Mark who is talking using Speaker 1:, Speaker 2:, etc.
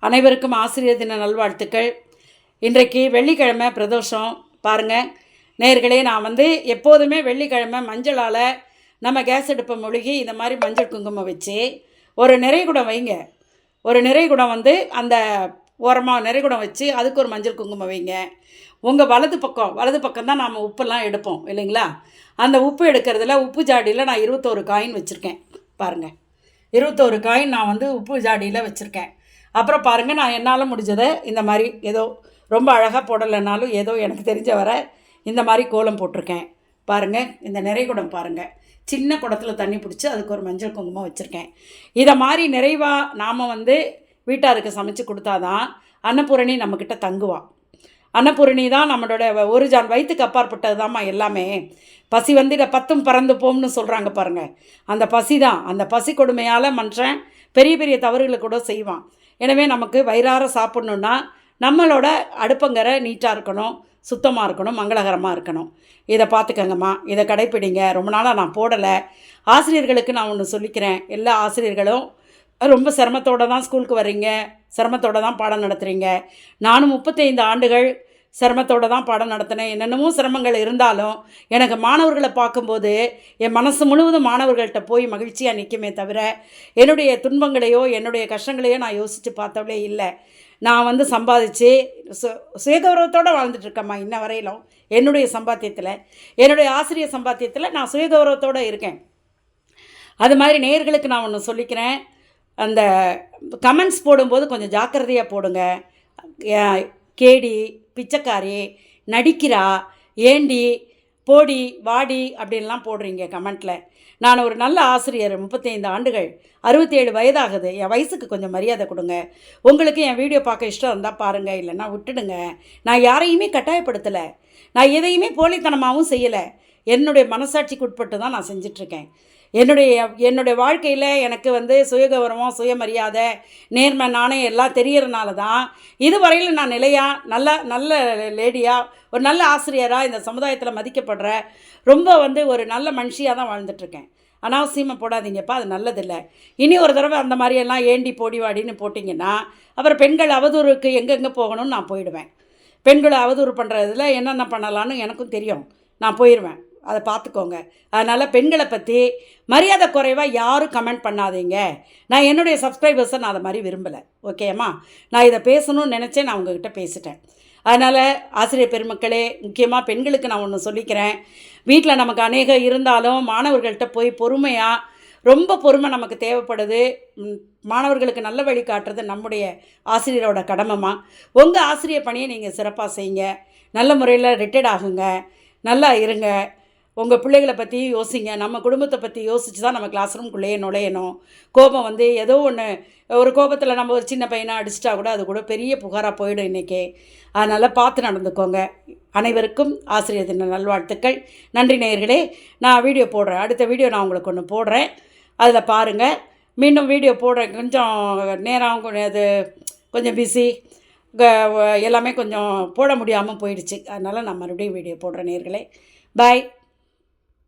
Speaker 1: அனைவருக்கும் ஆசிரியர் தின நல்வாழ்த்துக்கள். இன்றைக்கு வெள்ளிக்கிழமை பிரதோஷம். பாருங்கள் நேயர்களே, நான் எப்போதுமே வெள்ளிக்கிழமை மஞ்சளால் நம்ம கேஸ் அடுப்பை மொழிகி இந்த மாதிரி மஞ்சள் குங்குமம் வச்சு ஒரு நிறைகுடம் வைங்க. ஒரு நிறைகுடம் அந்த ஓரமாக நிறைகுடம் வச்சு அதுக்கு ஒரு மஞ்சள் குங்குமம் வைங்க. உங்கள் வலது பக்கம் தான் நாம் உப்பெல்லாம் எடுப்போம் இல்லைங்களா? அந்த உப்பு எடுக்கிறதுல உப்பு ஜாடியில் நான் 21 காயின் வச்சுருக்கேன். பாருங்கள், 21 காயின் நான் உப்பு ஜாடியில் வச்சுருக்கேன். அப்புறம் பாருங்கள், நான் என்னால் முடிஞ்சதை இந்த மாதிரி ஏதோ ரொம்ப அழகாக போடலைனாலும் ஏதோ எனக்கு தெரிஞ்ச வர இந்த மாதிரி கோலம் போட்டிருக்கேன். பாருங்கள், இந்த நிறைகுடம் பாருங்கள், சின்ன குடத்தில் தண்ணி பிடிச்சி அதுக்கு ஒரு மஞ்சள் குங்குமம் வச்சுருக்கேன். இதை மாதிரி நிறைவாக நாம் வீட்டாருக்கு சமைச்சு கொடுத்தாதான் அன்னபூரணி நம்மக்கிட்ட தங்குவான். அன்னபூரணி தான் நம்மளோட ஒரு ஜான் வயிற்றுக்கு அப்பாற்பட்டது தான்மா எல்லாமே. பசி இதை 10 பறந்து போம்னு சொல்கிறாங்க பாருங்கள். அந்த பசி தான், அந்த பசி கொடுமையால் மனுஷன் பெரிய பெரிய தவறுகளை கூட செய்வான். எனவே நமக்கு வயிறார சாப்பிட்ணுன்னா நம்மளோட அடுப்பங்கரை நீட்டாக இருக்கணும், சுத்தமாக இருக்கணும், மங்களகரமாக இருக்கணும். இதை பார்த்துக்கங்கம்மா, இதை கடைப்பிடிங்க. ரொம்ப நாளாக நான் போடலை. ஆசிரியர்களுக்கு நான் ஒன்று சொல்லிக்கிறேன். எல்லா ஆசிரியர்களும் ரொம்ப சிரமத்தோடு தான் ஸ்கூலுக்கு வர்றீங்க, சிரமத்தோடு தான் பாடம் நடத்துகிறீங்க. நானும் 35 ஆண்டுகள் சிரமத்தோடு தான் பாடம் நடத்தினேன். என்னென்னமோ சிரமங்கள் இருந்தாலும் எனக்கு மாணவர்களை பார்க்கும்போது என் மனசு முழுவதும் மாணவர்கள்ட்ட போய் மகிழ்ச்சியாக நிற்குமே தவிர என்னுடைய துன்பங்களையோ என்னுடைய கஷ்டங்களையோ நான் யோசித்து பார்த்தவளே இல்லை. நான் சம்பாதிச்சு சுயகௌரவத்தோடு வாழ்ந்துட்டுருக்கேம்மா இன்ன வரையிலும். என்னுடைய சம்பாத்தியத்தில், என்னுடைய ஆசிரியர் சம்பாத்தியத்தில் நான் சுயகௌரவத்தோடு இருக்கேன். அது மாதிரி நேயர்களுக்கு நான் ஒன்று சொல்லிக்கிறேன். அந்த கமெண்ட்ஸ் போடும்போது கொஞ்சம் ஜாக்கிரதையாக போடுங்க. கேடி, பிச்சைக்காரி, நடிக்கிறா, ஏண்டி, போடி, வாடி அப்படின்லாம் போடுறீங்க கமெண்ட்டில். நான் ஒரு நல்ல ஆசிரியர், 35 ஆண்டுகள், 67 வயதாகுது. என் வயசுக்கு கொஞ்சம் மரியாதை கொடுங்க. உங்களுக்கு என் வீடியோ பார்க்க இஷ்டம் இருந்தால் பாருங்கள், இல்லைன்னா விட்டுடுங்க. நான் யாரையுமே கட்டாயப்படுத்தலை, நான் எதையுமே போலித்தனமாகவும் செய்யலை. என்னுடைய மனசாட்சிக்கு உட்பட்டு தான் நான் செஞ்சிட்ருக்கேன். என்னுடைய வாழ்க்கையில் எனக்கு சுயகௌரவம், சுயமரியாதை, நேர்மை, நாணயம் எல்லாம் தெரியறதுனால தான் இதுவரையில் நான் நிலையாக நல்ல லேடியாக, ஒரு நல்ல ஆசிரியராக இந்த சமுதாயத்தில் மதிக்கப்படுற ரொம்ப ஒரு நல்ல மனுஷியாக தான் வாழ்ந்துட்டுருக்கேன். அனாவசியமாக போடாதீங்கப்பா, அது நல்லதில்லை. இனி ஒரு தடவை அந்த மாதிரியெல்லாம் ஏண்டி போடி வாடின்னு போட்டிங்கன்னா அப்புறம் பெண்கள் அவதூறுக்கு எங்கெங்கே போகணும்னு நான் போயிடுவேன். பெண்களை அவதூறு பண்ணுறதுல என்னென்ன பண்ணலான்னு எனக்கும் தெரியும், நான் போயிடுவேன். அதை பார்த்துக்கோங்க. அதனால் பெண்களை பற்றி மரியாதை குறைவாக யாரும் கமெண்ட் பண்ணாதீங்க. நான் என்னுடைய சப்ஸ்கிரைபர்ஸை நான் அதை மாதிரி விரும்பலை. ஓகேம்மா, நான் இதை பேசணும்னு நினச்சேன், நான் உங்ககிட்ட பேசிட்டேன். அதனால் ஆசிரியர் பெருமக்களே, முக்கியமாக பெண்களுக்கு நான் ஒன்று சொல்லிக்கிறேன். வீட்டில் நமக்கு அநேகம் இருந்தாலும் மாணவர்கள்ட்ட போய் பொறுமையாக, ரொம்ப பொறுமை நமக்கு தேவைப்படுது. மாணவர்களுக்கு நல்ல வழி காட்டுறது நம்முடைய ஆசிரியரோட கடமைமா. உங்கள் ஆசிரியர் பணியை நீங்கள் சிறப்பாக செய்யுங்க. நல்ல முறையில் ரிட்டையர்ட் ஆகுங்க, நல்லா இருங்க. உங்கள் பிள்ளைகளை பற்றி யோசிங்க. நம்ம குடும்பத்தை பற்றி யோசித்து தான் நம்ம கிளாஸ் ரூம்குள்ளேயே நுழையணும். கோபம் ஏதோ ஒரு கோபத்தில் நம்ம ஒரு சின்ன பையனை அடிச்சிட்டா கூட அது கூட பெரிய புகாராக போயிடும் இன்றைக்கி. அதனால் பார்த்து நடந்துக்கோங்க. அனைவருக்கும் ஆசிரியர் தின நல்வாழ்த்துக்கள். நன்றி நேயர்களே. நான் வீடியோ போடுறேன், அடுத்த வீடியோ நான் உங்களுக்கு ஒன்று போடுறேன், அதில் பாருங்கள். மீண்டும் வீடியோ போடுறேன். கொஞ்சம் நேரம் அது கொஞ்சம் பிஸி, எல்லாமே கொஞ்சம் போட முடியாமல் போயிடுச்சு. அதனால் நான் மறுபடியும் வீடியோ போடுறேன் நேயர்களே. பாய்.